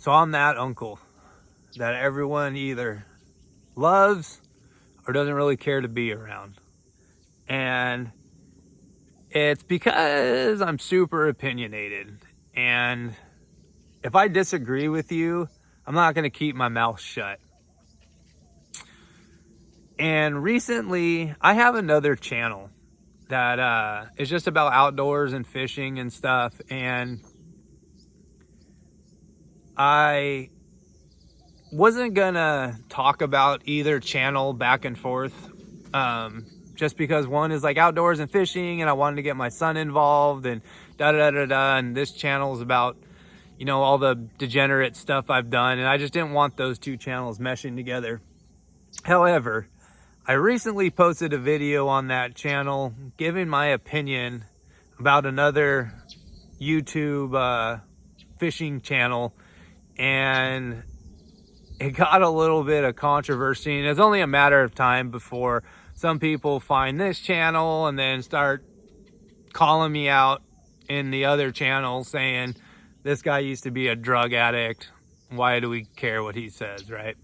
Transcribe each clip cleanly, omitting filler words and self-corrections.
So I'm that uncle that everyone either loves or doesn't really care to be around. And it's because I'm super opinionated. And if I disagree with you, I'm not going to keep my mouth shut. And recently, I have another channel that is just about outdoors and fishing and stuff. And I wasn't gonna talk about either channel back and forth, just because one is like outdoors and fishing, and I wanted to get my son involved, and da da da da. And this channel is about, all the degenerate stuff I've done, and I just didn't want those two channels meshing together. However, I recently posted a video on that channel giving my opinion about another YouTube fishing channel, and it got a little bit of controversy, and it's only a matter of time before some people find this channel and then start calling me out in the other channel saying this guy used to be a drug addict, why do we care what he says, right?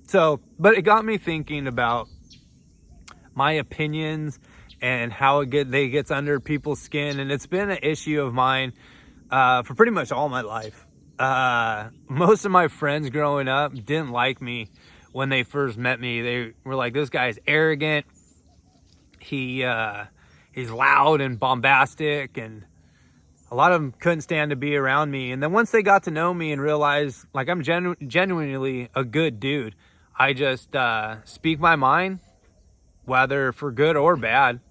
So, but it got me thinking about my opinions and how they gets under people's skin, and it's been an issue of mine for pretty much all my life. Most of my friends growing up didn't like me when they first met me. They were like, this guy's arrogant. He's loud and bombastic, and a lot of them couldn't stand to be around me. And then once they got to know me and realized like I'm genuinely a good dude, I just speak my mind, whether for good or bad.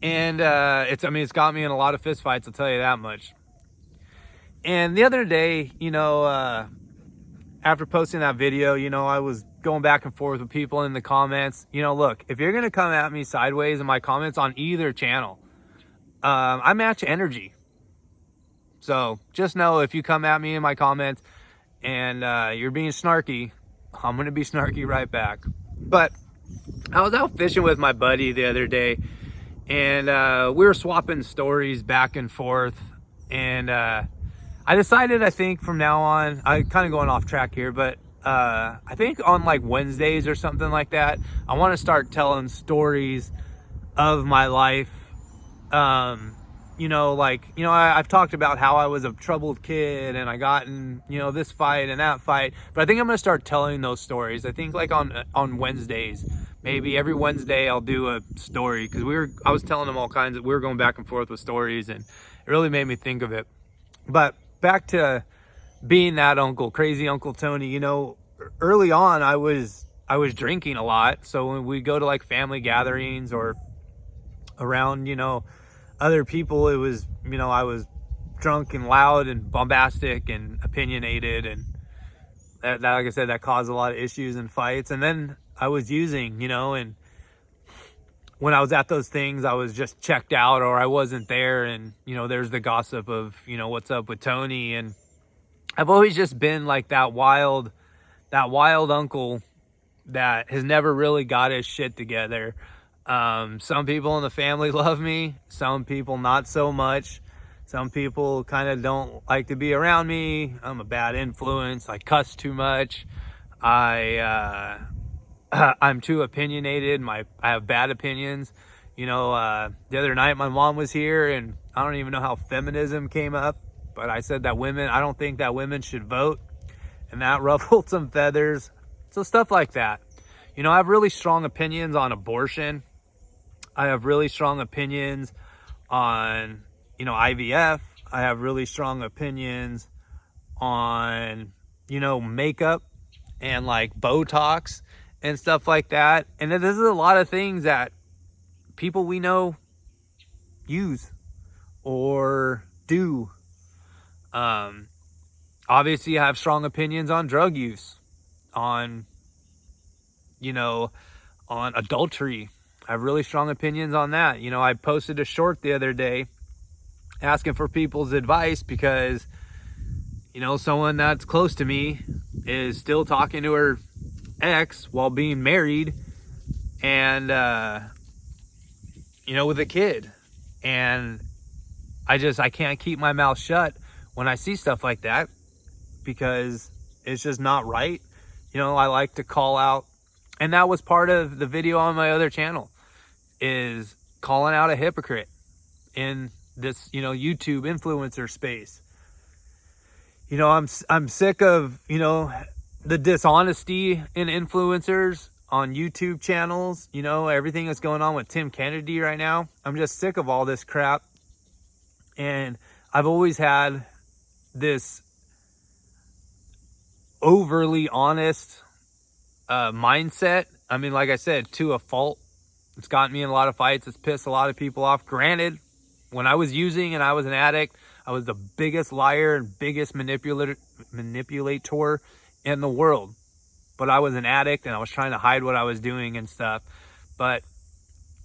And it's got me in a lot of fistfights, I'll tell you that much. And the other day, after posting that video, I was going back and forth with people in the comments. Look, if you're going to come at me sideways in my comments on either channel, I match energy. So just know if you come at me in my comments and you're being snarky, I'm going to be snarky right back. But I was out fishing with my buddy the other day, and we were swapping stories back and forth. And I decided, I think from now on, I'm kind of going off track here, but I think on like Wednesdays or something like that, I want to start telling stories of my life. I've talked about how I was a troubled kid and I got in, this fight and that fight, but I think I'm going to start telling those stories. I think like on Wednesdays, maybe every Wednesday I'll do a story, because I was telling them all kinds of, we were going back and forth with stories, and it really made me think of it. But back to being that uncle, crazy Uncle Tony. Early on I was drinking a lot. So when we go to like family gatherings or around, other people, it was, I was drunk and loud and bombastic and opinionated, and that like I said, that caused a lot of issues and fights. And then I was using, and when I was at those things, I was just checked out or I wasn't there. And, there's the gossip of, what's up with Tony. And I've always just been like that wild uncle that has never really got his shit together. Some people in the family love me, some people not so much. Some people kind of don't like to be around me. I'm a bad influence. I cuss too much. I'm too opinionated. I have bad opinions. The other night my mom was here, and I don't even know how feminism came up, but I said that I don't think that women should vote, and that ruffled some feathers. So stuff like that. I have really strong opinions on abortion. I have really strong opinions on, IVF. I have really strong opinions on, makeup and like Botox and stuff like that. And this is a lot of things that people we know use or do. Obviously I have strong opinions on drug use, on adultery. I have really strong opinions on that. I posted a short the other day asking for people's advice because, someone that's close to me is still talking to her ex while being married and, with a kid. And I can't keep my mouth shut when I see stuff like that, because it's just not right. You know, I like to call out, and that was part of the video on my other channel, is calling out a hypocrite in this, you know, YouTube influencer space. You know, I'm sick of, you know, the dishonesty in influencers on YouTube channels. You know, everything that's going on with Tim Kennedy right now. I'm just sick of all this crap. And I've always had this overly honest mindset. I mean, like I said, to a fault. It's gotten me in a lot of fights. It's pissed a lot of people off. Granted, when I was using and I was an addict, I was the biggest liar and biggest manipulator in the world. But I was an addict and I was trying to hide what I was doing and stuff. But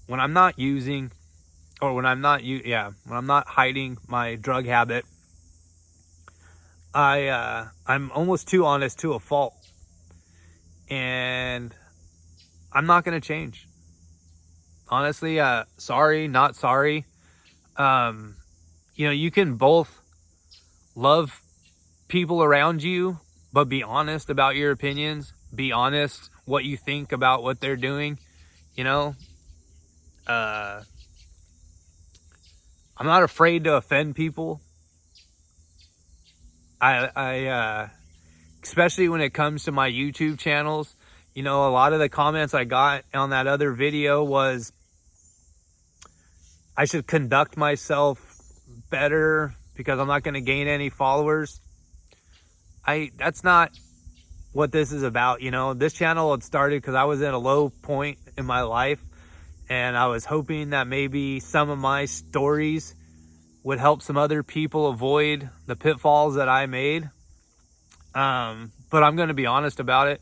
when I'm not using, or when I'm not hiding my drug habit, I'm almost too honest to a fault. And I'm not going to change. Honestly, sorry, not sorry. You know, you can both love people around you, but be honest about your opinions. Be honest what you think about what they're doing. You know, I'm not afraid to offend people. I especially when it comes to my YouTube channels. You know, a lot of the comments I got on that other video was I should conduct myself better because I'm not going to gain any followers. That's not what this is about. You know, this channel had started because I was in a low point in my life, and I was hoping that maybe some of my stories would help some other people avoid the pitfalls that I made. But I'm going to be honest about it.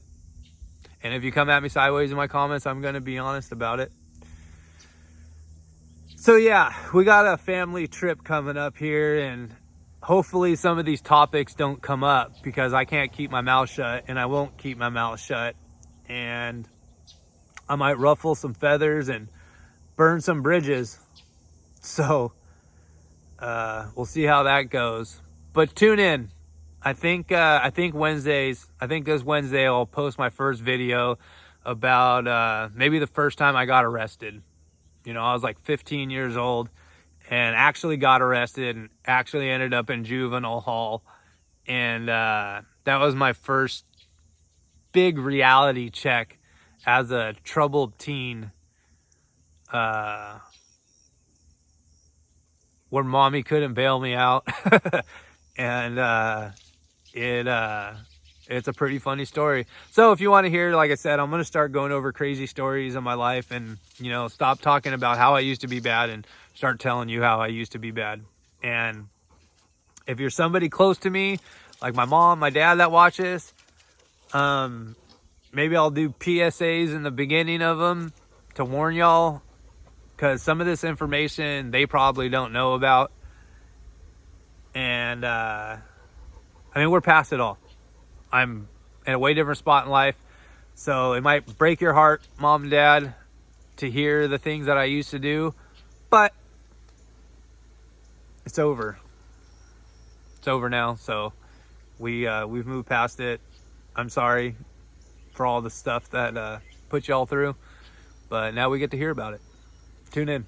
And if you come at me sideways in my comments, I'm going to be honest about it. So yeah, we got a family trip coming up here, and hopefully some of these topics don't come up because I can't keep my mouth shut, and I won't keep my mouth shut. And I might ruffle some feathers and burn some bridges. So we'll see how that goes. But tune in. I think Wednesdays, I think this Wednesday I'll post my first video about maybe the first time I got arrested. You know, I was like 15 years old and actually got arrested and actually ended up in juvenile hall. And that was my first big reality check as a troubled teen, where mommy couldn't bail me out. And it's a pretty funny story. So if you want to hear, like I said, I'm going to start going over crazy stories of my life, and, you know, stop talking about how I used to be bad and start telling you how I used to be bad. And if you're somebody close to me, like my mom, my dad that watch this, maybe I'll do PSAs in the beginning of them to warn y'all, because some of this information they probably don't know about. And I mean, we're past it all. I'm in a way different spot in life. So it might break your heart, mom and dad, to hear the things that I used to do. But it's over. It's over now. So we've moved past it. I'm sorry for all the stuff that put y'all through. But now we get to hear about it. Tune in.